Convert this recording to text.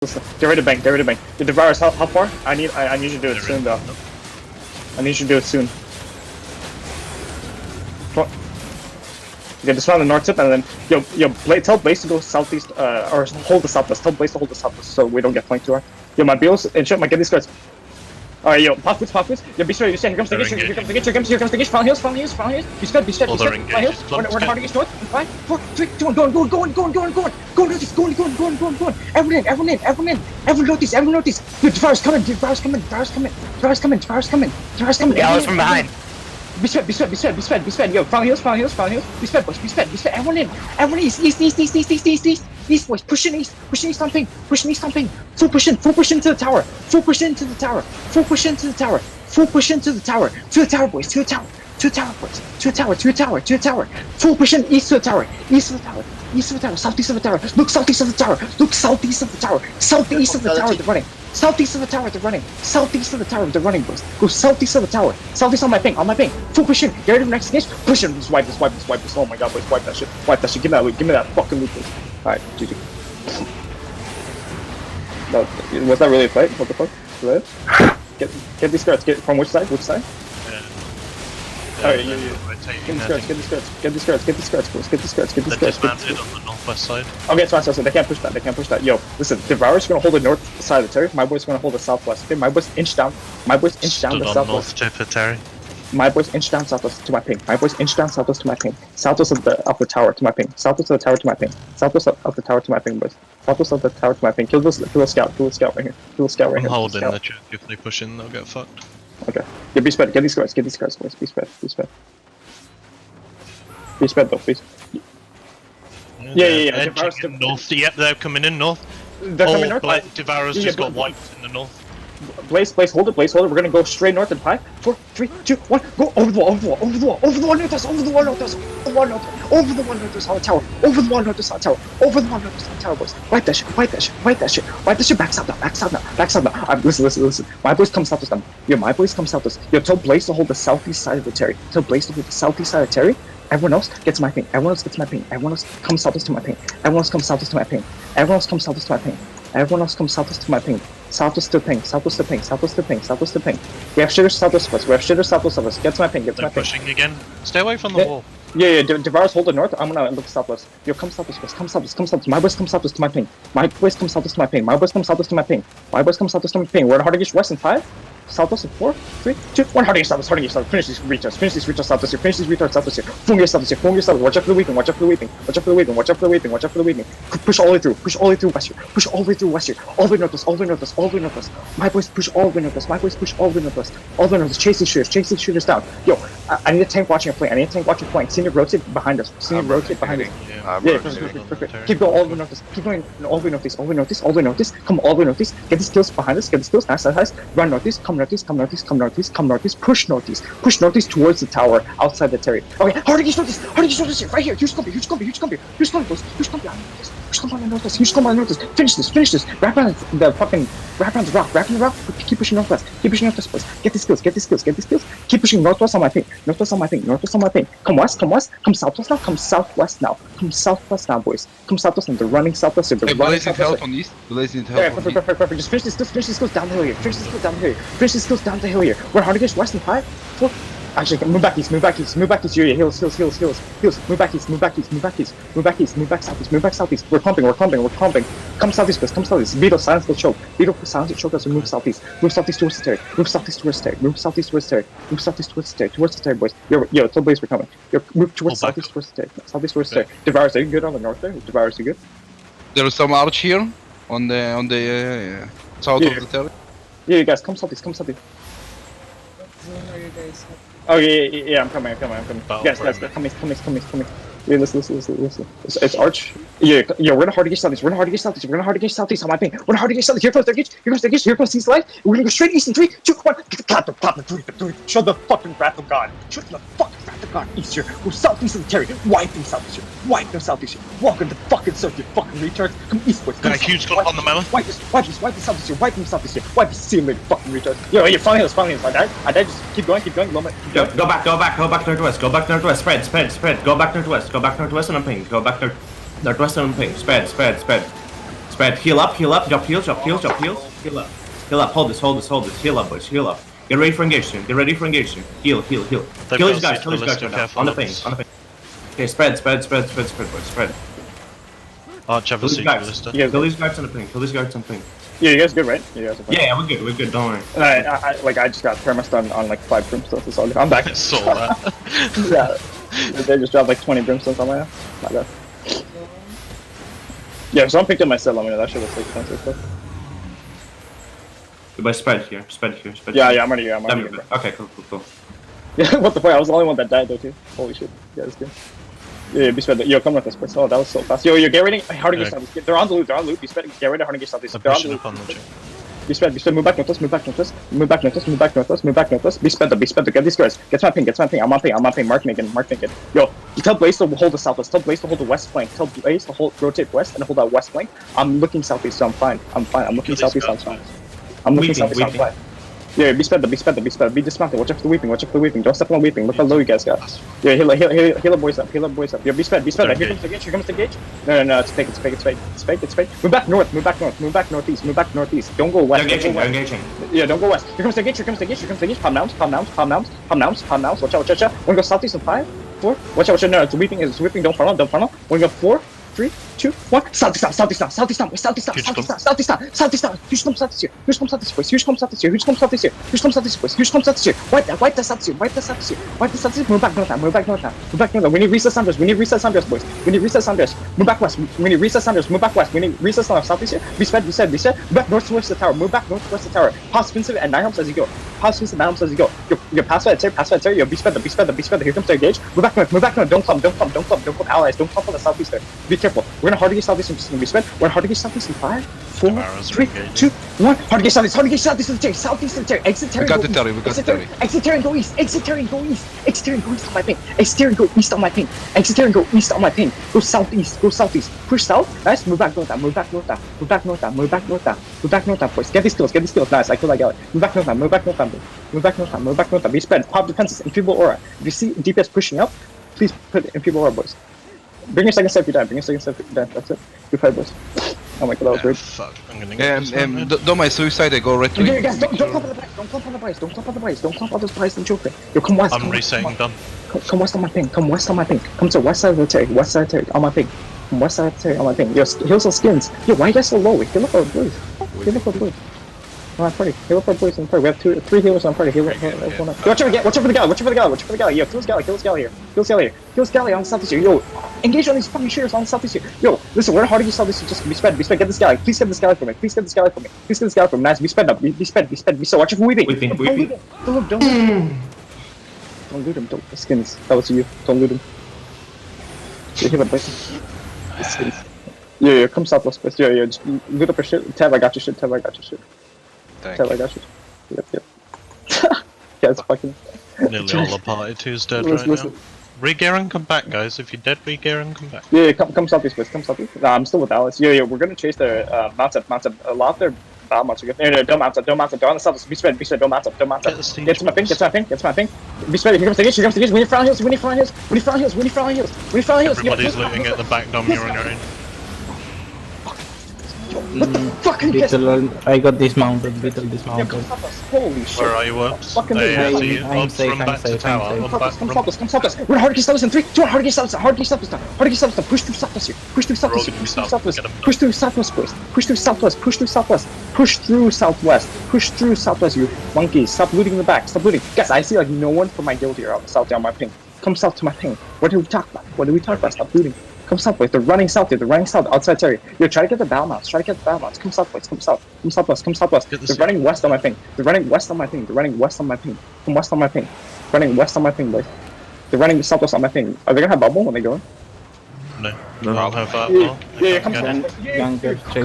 Get ready to bank, get ready to bank. The Devourers, how far? I need you to do it soon, though. I need you to do it soon. Okay, just round the north tip, and then tell Blaze to go southeast, or hold the southwest. Tell Blaze to hold the southwest, so we don't get flanked too hard. Yo, my Beals and shit, get these guys. Alright, yo, pop boots. Yo, be straight, here comes the gauge, here comes the gauge, front heels. Be sped, front heels. We're hard against north. 5, 4, 3, 2, 1, go, notice, go. Everyone notice. Dude, Devourer's coming. Yeah, I was from behind. Be sped. Yo, front heels. Be sped, boys. Be sped. Everyone east, boys. Pushing east stomping. Full push into the tower. Full push into the tower. To the tower, boys. To the tower. Full push in east to the tower. Southeast of the tower. Look southeast of the tower. Southeast of the tower, they're running. Southeast of the tower, boys. Go southeast of the tower. Southeast on my ping. Full push in. Get ready for next engage. Push in. Just wipe this. Oh my god, boys. Wipe that shit. Give me that loot. Give me that fucking loot, boys. Alright, GG. No, was that really a fight? What the fuck? Right? Get these skirts. Get from which side? Alright, Get these skirts, boys. Get these skirts. They're dismounted on the northwest side. Okay, it's fine. They can't push that. Yo, listen, Devourer's gonna hold the north side of the Terry. My boy's gonna hold the southwest. Okay, my boys inch down the southwest. North tip of Terry. My boys inch down southwest to my ping. Southwest of the tower to my ping. Southwest of the tower to my ping. Boys. Southwest of the tower to my ping. Kill the scout right here. I'm holding the chip. If they push in, they'll get fucked. Okay. Yeah, be sped. Get these guys, boys. Be sped. Be sped, though, please. Yeah. North. Yep, they're coming in north. They're coming north. Devourer's just got white in the north. Blaze, hold it. We're gonna go straight north in 5, 4, 3, 2, 1. Go over the wall north us. Over the wall north us on the tower. Boys. Wipe that shit. Back south now. Listen. My boys come south us now. Yo, tell Blaze to hold the southeast side of the Terry. Everyone else gets my ping. Everyone else come southwest to my ping. Southwest to ping. We have shitters southwest of us. Get to my ping. Pushing again. Stay away from the wall. Yeah. Devourers hold the north. I'm gonna look southwest. Yo, come southwest. My boys come southwest to my ping. My boys come southwest to my ping. We're in hard against west in 5. Southwest in 4, 3, 2, 1. Hard against southwest. Finish these retards southwest here. Full gear southwest. Watch out for the weeping. Push all the way through west here. All the way north us. My boys push all the way north us. Chase these shooters down. Yo, I need a tank watching a flank. Senior rotate behind us. Yeah, perfect. Keep going all the way north. All the way northeast. Come all the way northeast. Get these kills behind us. Nice. Run northeast. Come northeast. Push northeast towards the tower outside the Terry. Okay, hard against northeast here. Right here. Huge combi, boys. Huge combi on the northwest. Finish this. Wrap around the rock. Keep pushing northwest, boys. Get these kills. Keep pushing northwest on my ping. Come southwest now, boys. They're running southwest. Blaze need help on east. Perfect. Just finish this goes down the hill here. We're hard against west in 5, 4. Actually, move back east. Yeah, heals. Move back southeast. We're pumping. Come southeast, boys. Beetle, silence the choke. Us. Move southeast towards the Terry. Towards the Terry, boys. Yo, tell Blaze we're coming. Yo, move towards southeast towards the Terry. Devourers, are you good on the north there? Devourers, you good? There is some arch here on the south of the Terry. Yeah, you guys, come southeast. Oh yeah, I'm coming. Guys, coming. Yeah, listen. It's Arch. Yeah, we're gonna hard against southeast. On my ping. We're gonna hard against southeast. Here comes the gauge. Here comes these life. We're gonna go straight east in 3, 2, 1. Clap the. Show the fucking wrath of God. East here. Go southeast of the Terry. Wipe them southeast here. Walk in the fucking circuit, fucking retards. Come east, boys. Got a huge clip on the melon. Wipe them southeast here. Wipe this. See you later, fucking retards. Yo, finally heals. I died. Just keep going. Go back northwest. Spread. Go back northwest and I'm ping. Northwest and I'm ping. Spread. Spread. Heal up. Heal up. Drop heals. Drop heals. Drop heals. Heal up. Heal up. Hold this. Hold this. Hold this. Heal up, boys. Heal up. Get ready for engage soon. Get ready for engage soon. Heal. Heal. Heal. They've Kill got these guys. to Kill these the guys list, right now. careful On the of ping. this. On the ping. Okay, spread. Spread. Spread. Spread. Spread, boys. Spread. Arch have a Kill these siege guys. ballista. Yeah. Kill these guys on the ping. Kill these guys on the ping. Yeah, you guys good, right? You guys are fine. Yeah, we're good. We're good. Don't worry. I just got permastun on like 5 brimstones. It's all good. I'm back. I saw that. Yeah. They just dropped like 20 brimstones on my ass. My god. Yeah, if someone picked up my set, let me know. That shit was so expensive. But... Goodbye. Spread here. Spread here. Spread Yeah, here. yeah, I'm ready. Yeah, I'm ready. Bro. Okay, cool. Yeah, what the fuck? I was the only one that died though, too. Holy shit. Yeah, that's good. Yeah, be spread. Yo, come with us, please. Oh, that was so fast. Yo, get ready. Hard to get south. They're on the loop. They're on the loop. Be spread. Get ready. Hard to get south. I'm They're on the pushing loop. up on them. Be spread. Move back northwest. Move back northwest. Move back northwest. Move back northwest. Move back northwest. Be spread. Get these guys. Get my ping. I'm on ping. Mark naked. Yo, tell Blaze to hold the southwest. Tell Blaze to hold the west flank. Tell Blaze to rotate west and hold that west flank. I'm looking southeast, so I'm fine. I'm looking southeast, I'm fine. I'm looking southeast, I'm fine. Yeah, be spread. Be dismounted. Watch out for the weeping. Don't step on weeping. Look how low you guys got. Yeah, heal the boys up. Yeah, be spread. Here comes the gauge. No, it's fake. Move back north. Move back northeast. Don't go west. They're engaging. Yeah, don't go west. Here comes the gauge. Palm nouns. Watch out. Wanna go southeast in 5, 4. Watch out. No, it's weeping. Don't funnel. Wanna go 4, 3, 2, 1. Southeast down. Huge come southeast here. Wipe the southeast here. Move back north. We need recess Andres, boys. We need recess Andres. Move back west. We need recess on southeast here. Be sped. Move back north towards the tower. Pass offensive and 9 humps as you go. Yo, pass that terror. Yo, be sped. Here comes the engage. Move back north. Don't clump allies. Don't clump on the southeast there. Be careful. We're gonna hard to get southeast and be sped. We're hard to get southeast in 5, 4, 3, 2, 1. Hard to get southeast to the terror. Southeast to the terror. Exit terror. We got the terror. Exit terror and go east. Exit terror and go east on my ping. Exit terror and go east on my ping. Go southeast. Push south. Nice. Move back north. Boys. Get these kills. Nice. I kill that guy. Move back north. Be spread. Pop defenses. Enfeeble aura. If you see DPS pushing up, please put enfeeble aura, boys. Bring your second step if you die. That's it. Good fight, boys. Oh my god, that was great. Fuck, I'm gonna get this one, man. Don't my suicide, I go right to Guys, don't clump on the price. Don't clump on this price and choke it. Yo, come west. I'm resetting done. Come west on my ping. Come to the west side of the terrace. On my ping. On my ping. Yo, heal some skins. Yo, why are you guys so low? Heal up our boys. On our party. Heal up our boys on the party. We have 3 healers on the party. Heal up. Watch out for the galley. Yo, kill this galley here. Kill this galley on the southeast here. Yo, engage on these fucking shooters on the southeast here. Yo, listen, we're hard to get southeast. Just be sped. Get this galley. Please get this galley for me. Nice. Be sped up. Be sped. So watch out for weeping. Don't loot him. Don't. Skins. That was you. Don't loot him. Yeah, heal up, boys. Skins. Yeah, come southwest, boys. Yeah, just loot up your shit. Tab, I got your shit. Tab, I got you. Yep. Yeah, it's fucking... Nearly all the party 2's dead right now. Regear and come back, guys. If you're dead, regear and come back. Yeah, come southeast, boys. Nah, I'm still with Alice. Yeah, we're gonna chase their mounts up. A lot of their battle mounts are good. No, don't mount up. They're on the south. Be spread. Don't mount up. Get to my ping. Be spread. Here comes the gauge. We need front hills. Everybody's looting at the back, Dom. You're on your own. What the fuck are you guys? I got dismounted. Yeah, come stop us. Holy shit. Where are you, Whoops? Fucking There, I'm see you. I'm safe, Run I'm back to safe, tower. I'm Run safe. back, Come run stop us. We're hard to get south in 3, 2, 1. Hard to get south. Push through southwest here. Push through southwest, you monkeys. Stop looting in the back. Guys, I see like no one from my guild here on the south on my ping. Come south to my ping. What do we talk about? Stop looting. Come south, boys. They're running south outside Terry. Yo, try to get the battle mounts. Come south, boys. Come southwest. They're running west on my ping. Come west on my ping. Running west on my ping, boys. They're running southwest on my ping. Are they gonna have bubble when they go in? No, I'll have that. Yeah, come Again. south. Younger, straight